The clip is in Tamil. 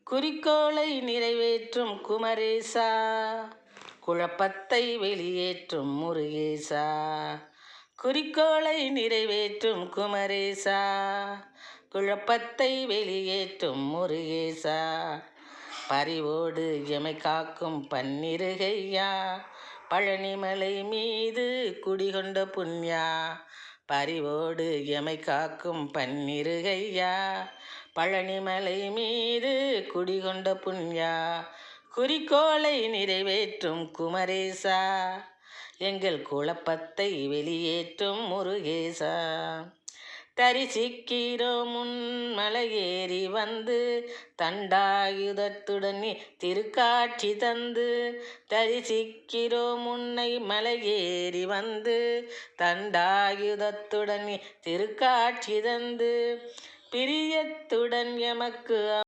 குறிக்கோளை நிறைவேற்றும் குமரேசா, குழப்பத்தை வெளியேற்றும் முருகேசா. குறிக்கோளை நிறைவேற்றும் குமரேசா, குழப்பத்தை வெளியேற்றும் முருகேசா. பரிவோடு எமை காக்கும் பன்னிருகையா, பழனிமலை மீது குடிகொண்ட புண்ணியா. பரிவோடு எமை காக்கும் பன்னிருகையா, பழனிமலை மீது குடிகொண்ட புண்ணியா. குறிக்கோளை நிறைவேற்றும் குமரேசா, எங்கள் குழப்பத்தை வெளியேற்றும் முருகேசா. தரிசிக்கிறோம் முன் மலையேறி வந்து, தண்டாயுதத்துடன் நீ திருக்காட்சி தந்து. தரிசிக்கிறோம் உன்னை மலையேறி வந்து, தண்டாயுதத்துடன் நீ திருக்காட்சி தந்து. பிரியத்துடன் எமக்கு